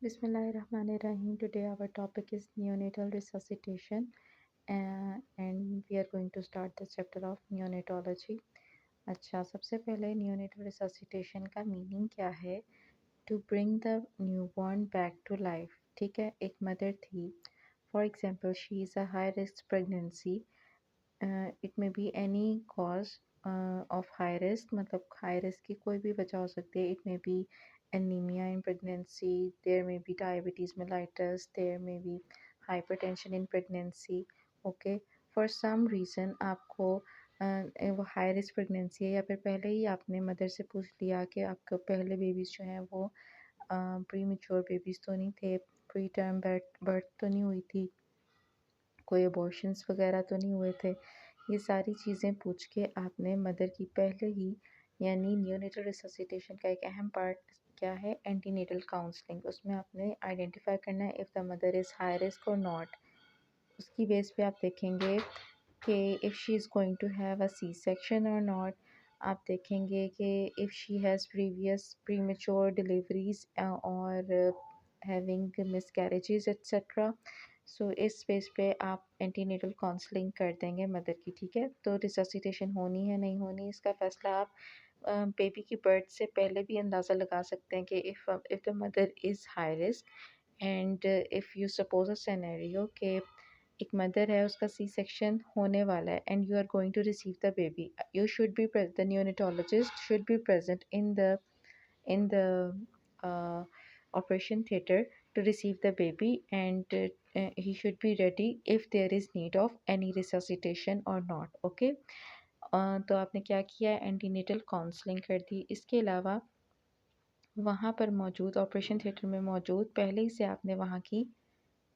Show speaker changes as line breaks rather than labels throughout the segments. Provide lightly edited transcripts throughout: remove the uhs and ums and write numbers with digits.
Bismillahirrahmanirrahim. Today our topic is neonatal resuscitation, and we are going to start the chapter of neonatology. अच्छा, सबसे पहले neonatal resuscitation का meaning क्या है? To bring the newborn back to life. ठीक है, एक मदर थी. For example, she is a high risk pregnancy. It may be any cause of high risk, मतलब high risk की कोई भी वजह हो सकती है. It may be anemia in pregnancy, there may be diabetes mellitus, there may be hypertension in pregnancy. Okay, for some reason आपको वो हाई रिस्क प्रेगनेंसी है या फिर पहले ही आपने मदर से पूछ लिया कि आपके पहले बेबीज़ जो हैं वो प्री मेच्योर बेबीज़ तो नहीं थे, प्री टर्म बर्थ तो नहीं हुई थी, कोई अबॉर्शंस वगैरह तो नहीं हुए थे. ये सारी चीज़ें पूछ के आपने मदर की पहले ही, यानी नियोनेटल रिससिटेशन का एक अहम पार्ट क्या है? Antenatal counselling. उसमें आपने आइडेंटिफाई करना है if the mother is high risk और नॉट. उसकी बेस पे आप देखेंगे कि if she is going to have a C section और नॉट. आप देखेंगे कि if she has previous premature deliveries और हैविंग मिसकैरेजेस एट्सेट्रा. सो इस बेस पे आप एंटीनेटल काउंसलिंग कर देंगे मदर की. ठीक है, तो रिससिटेशन होनी है नहीं होनी इसका फ़ैसला आप बेबी की बर्थ से पहले भी अंदाज़ा लगा सकते हैं कि if the mother is high risk and if you suppose a scenario कि एक मदर है, उसका सी सेक्शन होने वाला है and you are going to receive the baby. You should be the neonatologist should be present in the operation theater to receive the baby, and he should be ready if there is need of any resuscitation or not. Okay, तो आपने क्या किया? Antenatal counselling कर दी. इसके अलावा वहाँ पर मौजूद ऑपरेशन थिएटर में मौजूद पहले ही से आपने वहाँ की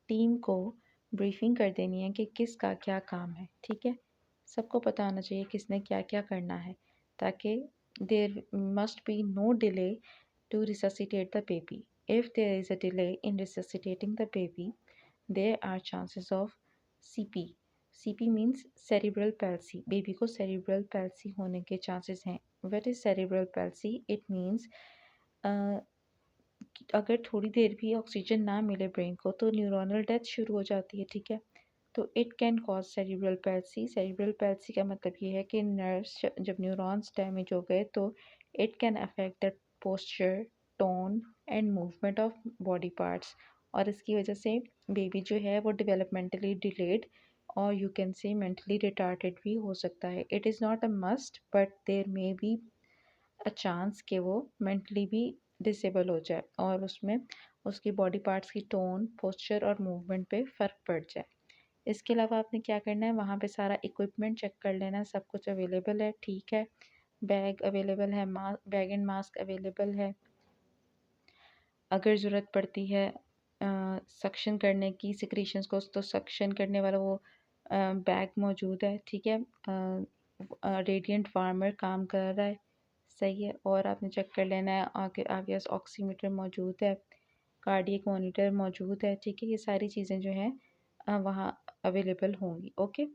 टीम को ब्रीफिंग कर देनी है कि किसका क्या काम है. ठीक है, सबको पता होना चाहिए किसने क्या क्या करना है, ताकि there must be no delay to resuscitate the baby. If there is a delay in resuscitating the baby, there are chances of CP. CP means cerebral palsy. Baby को cerebral palsy होने के chances हैं. What is cerebral palsy? It means अगर थोड़ी देर भी oxygen ना मिले brain को तो न्यूरोनल डेथ शुरू हो जाती है. ठीक है, तो it can cause cerebral palsy. Cerebral palsy का मतलब ये है कि नर्व्स जब न्यूरॉन्स डैमेज हो गए तो it can affect the posture, tone and movement of body parts. और इसकी वजह से बेबी जो है वो डेवलपमेंटली डिलेड और you can say mentally retarded भी हो सकता है. It is not a must but there may be a chance कि वो मेंटली भी डिसेबल हो जाए और उसमें उसकी बॉडी पार्ट्स की टोन, पोस्चर और मूवमेंट पे फ़र्क पड़ जाए. इसके अलावा आपने क्या करना है? वहाँ पे सारा इक्विपमेंट चेक कर लेना है, सब कुछ अवेलेबल है. ठीक है, बैग अवेलेबल है, बैग एंड मास्क अवेलेबल है. अगर ज़रूरत पड़ती है सक्शन करने की सिक्रीशंस को, तो सक्शन करने वाला वो बैग मौजूद है. ठीक है, रेडिएंट वार्मर काम कर रहा है. सही है, और आपने चेक कर लेना है आपके पास ऑक्सीमीटर मौजूद है, कार्डियक मॉनिटर मौजूद है. ठीक है, ये सारी चीज़ें जो हैं वहाँ अवेलेबल होंगी. ओके,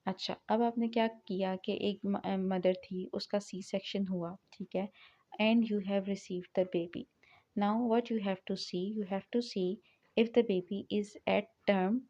अच्छा, अब आपने क्या किया कि एक मदर थी, उसका सी सेक्शन हुआ. ठीक है, and you have received the baby. Now what you have to see if the baby is at term,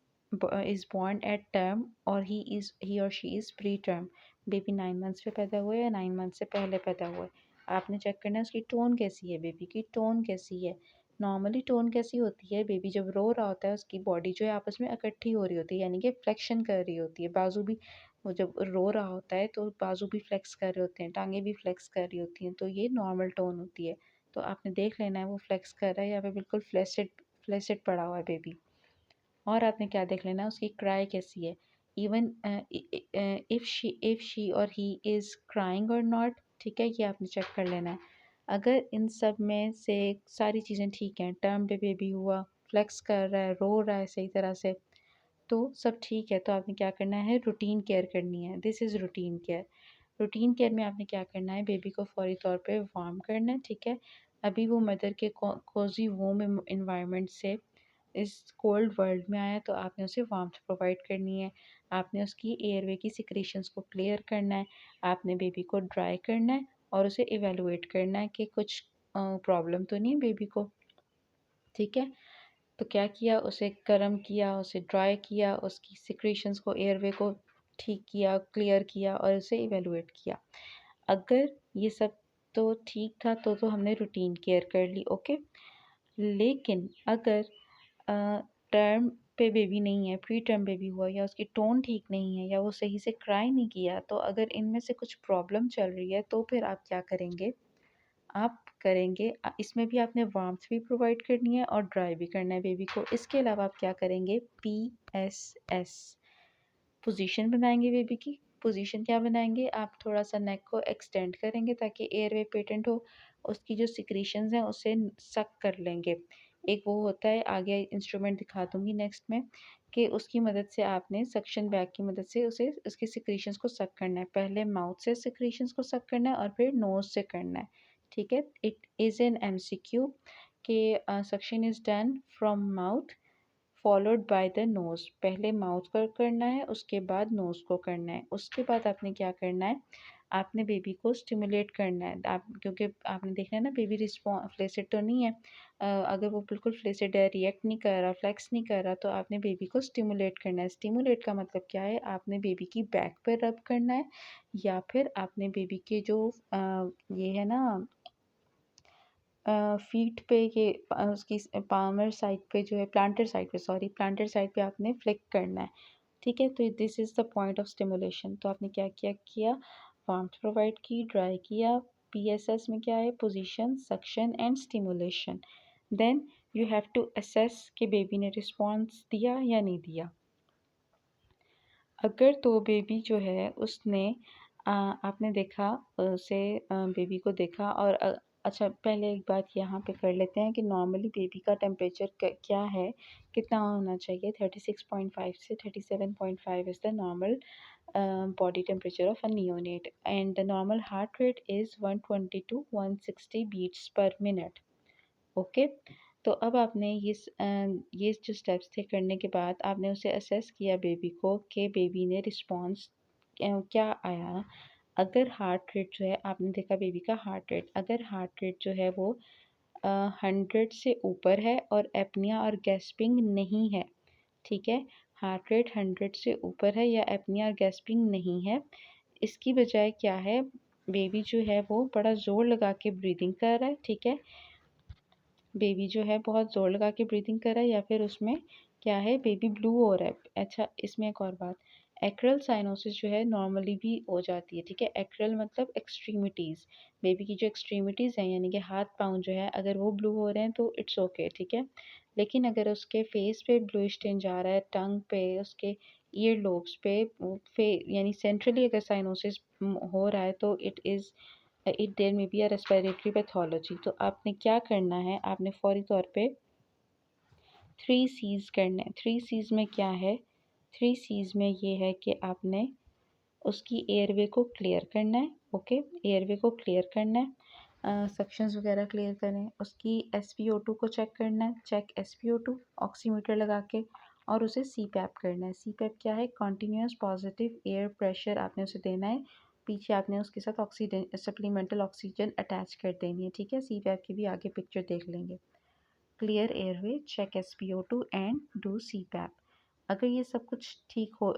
is born at term, or he or she is preterm. Baby 9 months पे पैदा हुआ है या 9 month से पहले पैदा हुआ है. आपने चेक करना है उसकी टोन कैसी है, बेबी की टोन कैसी है. नॉर्मली टोन कैसी होती है? बेबी जब रो रहा होता है उसकी बॉडी जो है आपस में इकट्ठी हो रही होती है, यानी कि फ्लेक्शन कर रही होती है. बाजू भी, वो जब रो रहा होता है तो बाजू भी फ्लेक्स कर रहे होते हैं, टांगे भी फ्लेक्स कर रही होती हैं, तो ये नॉर्मल टोन होती है. तो आपने देख लेना है वो फ्लेक्स कर रहा है या फिर बिल्कुल फ्लेसिड फ्लेसिड पड़ा हुआ है बेबी. और आपने क्या देख लेना है उसकी क्राई कैसी है. इवन इफ़ शी और ही इज़ क्राइंग और नॉट. ठीक है, ये आपने चेक कर लेना है. अगर इन सब में से सारी चीज़ें ठीक हैं, टर्म पे बेबी हुआ, फ्लेक्स कर रहा है, रो रहा है सही तरह से, तो सब ठीक है, तो आपने क्या करना है? रूटीन केयर करनी है. This is routine care. Routine care में आपने क्या करना है? बेबी को फौरी तौर पे वार्म करना है. ठीक है, अभी वो मदर के कोजी वोम इन्वायरमेंट से इस कोल्ड वर्ल्ड में आया, तो आपने उसे वार्मथ प्रोवाइड करनी है. आपने उसकी एयरवे की सिक्रीशंस को क्लियर करना है. आपने बेबी को ड्राई करना है और उसे इवेलुएट करना है कि कुछ प्रॉब्लम तो नहीं है बेबी को. ठीक है। तो क्या किया, उसे गर्म किया, उसे ड्राई किया, उसकी सिक्रीशंस को, एयरवे को ठीक किया, क्लियर किया और उसे इवेलुएट किया। अगर ये सब तो ठीक था तो हमने रूटीन केयर कर ली, ओके। लेकिन अगर टर्म पे बेबी नहीं है, प्री टर्म बेबी हुआ, या उसकी टोन ठीक नहीं है, या वो सही से क्राई नहीं किया, तो अगर इनमें से कुछ प्रॉब्लम चल रही है तो फिर आप क्या करेंगे, आप करेंगे इसमें भी आपने वार्मथ भी प्रोवाइड करनी है और ड्राई भी करना है बेबी को। इसके अलावा आप क्या करेंगे, PSS पोजीशन बनाएंगे बेबी की। पोजीशन क्या बनाएंगे, आप थोड़ा सा नेक को एक्सटेंड करेंगे ताकि एयरवे पेटेंट हो, उसकी जो सिक्रीशंस हैं उसे सक कर लेंगे। एक वो होता है, आगे इंस्ट्रूमेंट दिखा दूंगी नेक्स्ट में, कि उसकी मदद से आपने सक्शन बैग की मदद से उसे उसके सिक्रीशंस को सक करना है। पहले माउथ से सिक्रीशंस को सक करना है और फिर नोज से करना है, ठीक है। इट इज़ एन MCQ के suction is done from mouth followed by the nose. पहले माउथ को करना है, उसके बाद नोज़ को करना है। उसके बाद आपने क्या करना है, आपने बेबी को स्टिमुलेट करना है। आप, क्योंकि आपने देखना है ना बेबी फ्लेसिड तो नहीं है। अगर वो बिल्कुल फ्लेसिड है, रिएक्ट नहीं कर रहा, फ्लेक्स नहीं कर रहा, तो आपने बेबी को स्टिमुलेट करना है। स्टिमुलेट का मतलब क्या है, आपने बेबी की बैक पर रब करना है, या फिर आपने बेबी के जो ये है ना फीट पे, ये उसकी पामर साइड पे जो है, प्लांटर साइड पे, सॉरी प्लांटर साइड पे आपने फ्लिक करना है, ठीक है। तो this is the point of stimulation. तो आपने क्या क्या किया, वार्मथ प्रोवाइड की, ड्राई किया। PSS में क्या है, position, suction and stimulation. Then you have to assess कि बेबी ने रिस्पॉन्स दिया या नहीं दिया। अगर तो बेबी जो है उसने आपने देखा, उसे बेबी को देखा और अच्छा पहले एक बात यहाँ पे कर लेते हैं कि नॉर्मली बेबी का टेम्परेचर क्या है, कितना होना चाहिए। 36.5 से 37.5 is the normal body temperature of a neonate, and the normal heart rate is 120 to 160 beats per minute, okay. तो अब आपने ये जो स्टेप्स थे करने के बाद आपने उसे असेस किया बेबी को कि बेबी ने रिस्पॉन्स क्या आया। अगर हार्ट रेट जो है, आपने देखा बेबी का हार्ट रेट, अगर हार्ट रेट जो है वो 100 से ऊपर है और एपनिया और गैस्पिंग नहीं है, ठीक है। हार्ट रेट 100 से ऊपर है या एपनिया और गैस्पिंग नहीं है, इसकी बजाय क्या है, बेबी जो है वो बड़ा ज़ोर लगा के ब्रीदिंग कर रहा है, ठीक है। बेबी जो है बहुत ज़ोर लगा के ब्रीदिंग कर रहा है, या फिर उसमें क्या है, बेबी ब्लू हो रहा है। अच्छा, इसमें एक और बात, एक्रल साइनोसिस जो है नॉर्मली भी हो जाती है, ठीक है। एक्रल मतलब एक्सट्रीमिटीज़, बेबी की जो एक्सट्रीमिटीज़ हैं यानी कि हाथ पाँव जो है, अगर वो ब्लू हो रहे हैं तो इट्स ओके, ठीक है। लेकिन अगर उसके फेस पे ब्लूइश टिंज आ रहा है, टंग पे, उसके ईयर लोब्स पे, यानी सेंट्रली अगर साइनोसिस हो रहा है, तो इट देयर में बी अ रेस्पिरेटरी पैथोलॉजी। तो आपने क्या करना है, आपने फौरी तौर पे 3 C's करना है। 3 C's में क्या है, 3 C's में ये है कि आपने उसकी एयरवे को क्लियर करना है, ओके। एयरवे को क्लियर करना है, सक्शंस वगैरह क्लियर करें, उसकी SpO2 को चेक करना है, चेक SpO2 ऑक्सीमीटर लगा के, और उसे CPAP करना है। CPAP क्या है, कॉन्टीन्यूस पॉजिटिव एयर प्रेशर आपने उसे देना है। पीछे आपने उसके साथ ऑक्सीजन, सप्लीमेंटल ऑक्सीजन अटैच कर देनी है, ठीक है। CPAP की भी आगे पिक्चर देख लेंगे। Clear airway, check SpO2 and do CPAP। अगर ये सब कुछ ठीक हो,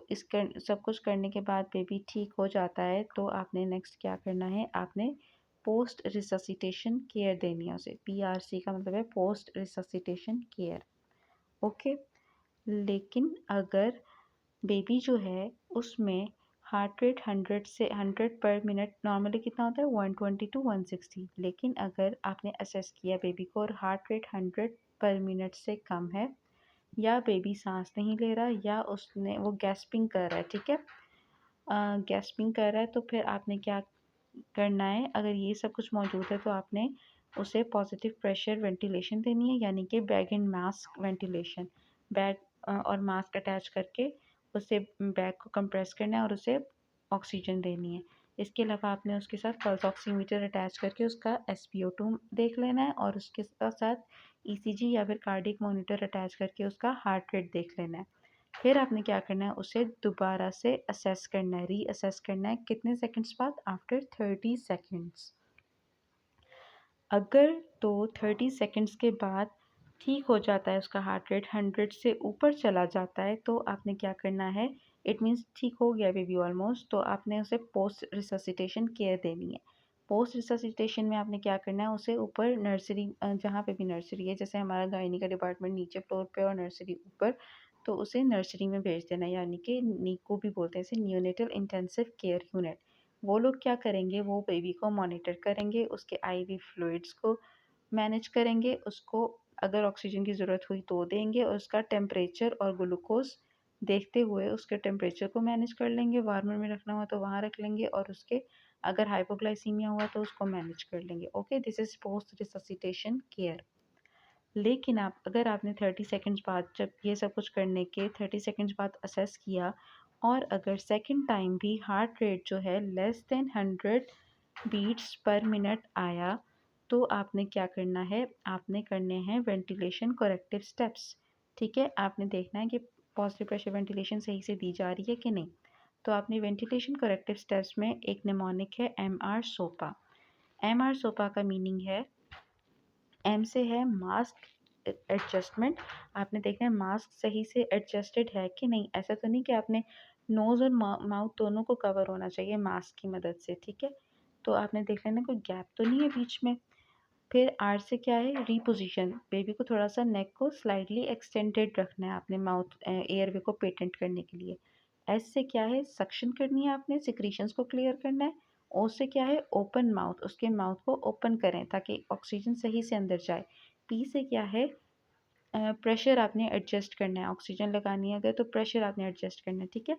सब कुछ करने के बाद बेबी ठीक हो जाता है, तो आपने नेक्स्ट क्या करना है, आपने पोस्ट रिससिटेशन केयर देनी है उसे। PRC का मतलब है पोस्ट रिससिटेशन केयर, ओके। लेकिन अगर बेबी जो है उसमें हार्ट रेट 100 से 100 पर मिनट, नॉर्मली कितना होता है 120 टू 160, लेकिन अगर आपने असेस किया बेबी को और हार्ट रेट 100 पर मिनट से कम है, या बेबी सांस नहीं ले रहा, या उसने वो गैस्पिंग कर रहा है, ठीक है, गैस्पिंग कर रहा है, तो फिर आपने क्या करना है, अगर ये सब कुछ मौजूद है तो आपने उसे पॉजिटिव प्रेशर वेंटिलेशन देनी है, यानी कि bag and mask ventilation. Bag और मास्क अटैच करके उसे बैग को कंप्रेस करना है और उसे ऑक्सीजन देनी है। इसके अलावा आपने उसके साथ पल्स ऑक्सीमीटर अटैच करके उसका SpO2 देख लेना है, और उसके साथ ECG या फिर कार्डिक मॉनिटर अटैच करके उसका हार्ट रेट देख लेना है। फिर आपने क्या करना है, उसे दोबारा से असेस करना है, रीअसेस करना है, कितने सेकंड्स बाद, आफ्टर 30 सेकंड्स। अगर तो 30 सेकंड्स के बाद ठीक हो जाता है, उसका हार्ट रेट 100 से ऊपर चला जाता है, तो आपने क्या करना है, इट मीन्स ठीक हो गया बेबी ऑलमोस्ट, तो आपने उसे पोस्ट रिससिटेशन केयर देनी है। पोस्ट रिससिटेशन में आपने क्या करना है, उसे ऊपर नर्सरी, जहाँ पे भी नर्सरी है, जैसे हमारा गायनी का डिपार्टमेंट नीचे फ्लोर पे और नर्सरी ऊपर, तो उसे नर्सरी में भेज देना, यानी कि नीको भी बोलते हैं इसे, न्यूनेटल इंटेंसिव केयर यूनिट। वो लोग क्या करेंगे, वो बेबी को मॉनिटर करेंगे, उसके आईवी फ्लूइड्स को मैनेज करेंगे, उसको अगर ऑक्सीजन की ज़रूरत हुई तो देंगे, और उसका टेम्परेचर और ग्लूकोज देखते हुए उसके टेम्परेचर को मैनेज कर लेंगे, वार्मर में रखना हुआ तो वहाँ रख लेंगे, और उसके अगर हाइपोग्लाइसीमिया हुआ तो उसको मैनेज कर लेंगे। Okay, this is post resuscitation care. लेकिन आप अगर आपने 30 सेकंड्स बाद, जब ये सब कुछ करने के 30 सेकंड्स बाद असेस किया, और अगर सेकंड टाइम भी हार्ट रेट जो है less than 100 beats per minute आया, तो आपने क्या करना है, आपने करने हैं वेंटिलेशन करेक्टिव स्टेप्स। ठीक है, आपने देखना है कि पॉजिटिव प्रेशर वेंटिलेशन सही से दी जा रही है कि नहीं। तो आपने वेंटिलेशन करेक्टिव स्टेप्स में एक निमोनिक है MR सोपा। MR सोपा का मीनिंग है, एम से है मास्क एडजस्टमेंट। आपने देखना है मास्क सही से एडजस्टेड है कि नहीं, ऐसा तो नहीं कि आपने नोज़ और माउथ दोनों को कवर होना चाहिए मास्क की मदद से। ठीक है, तो आपने देख लेना कोई गैप तो नहीं है बीच में। फिर आर से क्या है, रीपोजिशन, बेबी को थोड़ा सा नेक को स्लाइडली एक्सटेंडेड रखना है आपने माउथ एयरवे को पेटेंट करने के लिए। एस से क्या है, सक्शन करनी है आपने, सिक्रीशंस को क्लियर करना है। ओ से क्या है, ओपन माउथ, उसके माउथ को ओपन करें ताकि ऑक्सीजन सही से अंदर जाए। पी से क्या है, प्रेशर आपने एडजस्ट करना है, ऑक्सीजन लगानी है अगर तो प्रेशर आपने एडजस्ट करना है। ठीक है,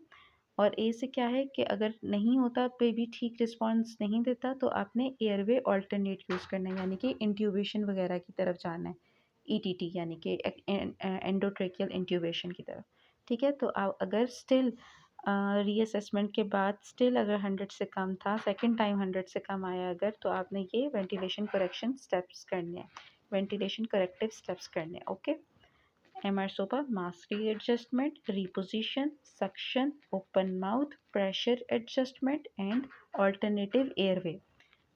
और ए से क्या है कि अगर नहीं होता, बेबी ठीक रिस्पॉन्स नहीं देता, तो आपने एयरवे ऑल्टरनेट यूज़ करना है, यानी कि इंट्यूबेशन वगैरह की तरफ जाना है, ईटीटी यानी कि एंडोट्रेकियल इंट्यूबेशन की तरफ। ठीक है, तो आप अगर स्टिल रीअसेसमेंट के बाद स्टिल अगर 100 से कम था, सेकंड टाइम 100 से कम आया अगर, तो आपने ये वेंटिलेशन करेक्शन स्टेप्स करने हैं, वेंटिलेशन करेक्टिव स्टेप्स करने हैं। Okay, MR SOPA, mask readjustment, reposition, suction, open mouth, pressure adjustment and alternative airway।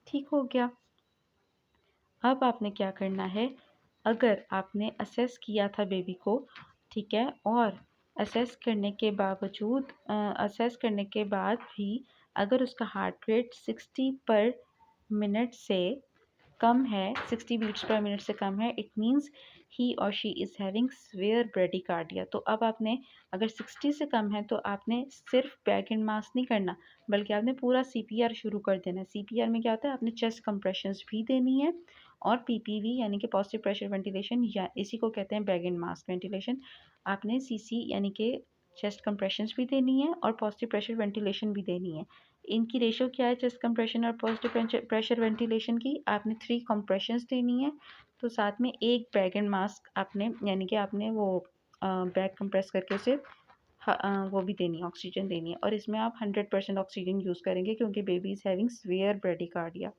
ठीक हो गया। अब आपने क्या करना है, अगर आपने असेस किया था बेबी को, ठीक है, और असेस करने के बावजूद असेस करने के बाद भी अगर उसका हार्ट रेट 60 पर मिनट से कम है, 60 बीट्स पर मिनट से कम है, इट मीन्स ही और she is having severe bradycardia. तो अब आपने अगर 60 से कम है तो आपने सिर्फ बैक एंड मास्क नहीं करना, बल्कि आपने पूरा CPR शुरू कर देना है। CPR में क्या होता है, आपने चेस्ट कंप्रेशंस भी देनी है, और PPV यानी कि पॉजिटिव प्रेशर वेंटिलेशन, या इसी को कहते हैं बैक एंड मास्क वेंटिलेशन। आपने CC यानी कि चेस्ट कंप्रेशंस भी देनी है और पॉजिटिव प्रेशर वेंटिलेशन भी देनी है। इनकी रेशो क्या है, चेस्ट कंप्रेशन और पॉजिटिव प्रेशर वेंटिलेशन की, आपने 3 कंप्रेशंस देनी है, तो साथ में एक बैग एंड मास्क आपने, यानी कि आपने वो बैग कंप्रेस करके उसे वो भी देनी है, ऑक्सीजन देनी है, और इसमें आप 100% ऑक्सीजन यूज़ करेंगे क्योंकि baby is having severe bradycardia.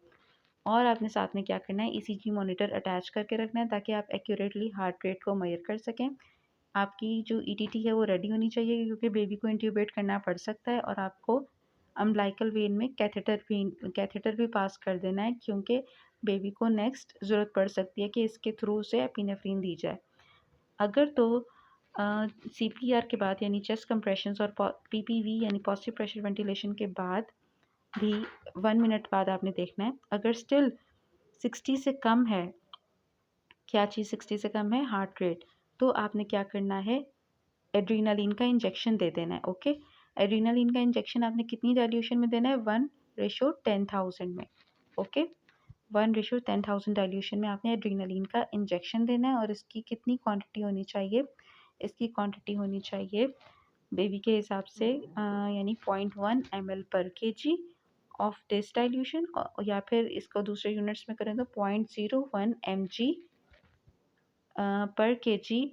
और आपने साथ में क्या करना है, ECG मॉनिटर अटैच करके रखना है ताकि आप एक्यूरेटली हार्ट रेट को मेजर कर सकें। आपकी जो ETT है वो रेडी होनी चाहिए क्योंकि बेबी को इंट्यूबेट करना पड़ सकता है, और आपको अम्बिलिकल वेन में कैथेटर भी पास कर देना है क्योंकि बेबी को नेक्स्ट ज़रूरत पड़ सकती है कि इसके थ्रू से एपिनेफ्रीन दी जाए। अगर तो CPR के बाद यानी चेस्ट कंप्रेशंस और PPV यानी पॉजिटिव प्रेशर वेंटिलेशन के बाद भी 1 मिनट बाद आपने देखना है, अगर स्टिल 60 से कम है, क्या चीज़ 60 से कम है, हार्ट रेट, तो आपने क्या करना है, एड्रीनालिन का इंजेक्शन दे देना है। ओके, एड्रीनालिन का इंजेक्शन आपने कितनी डाइल्यूशन में देना है, 1:10,000 में। ओके, 1:10,000 डाइल्यूशन में आपने एड्रीनालिन का इंजेक्शन देना है, और इसकी कितनी क्वांटिटी होनी चाहिए, इसकी क्वांटिटी होनी चाहिए बेबी के हिसाब से, यानी 0.1 ml पर kg ऑफ दिस डाइल्यूशन, या फिर इसको दूसरे यूनिट्स में करें तो 0.01 mg पर kg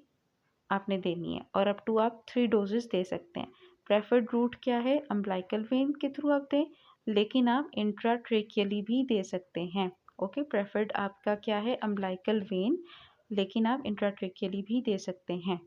आपने देनी है, और अप टू आप 3 डोजेस दे सकते हैं। प्रेफर्ड रूट क्या है, अम्बिलिकल वेन के थ्रू आप दें, लेकिन आप इंट्राट्रेकियली भी दे सकते हैं। ओके, प्रेफर्ड आपका क्या है, अम्बिलिकल वेन, लेकिन आप इंट्राट्रेकियली भी दे सकते हैं।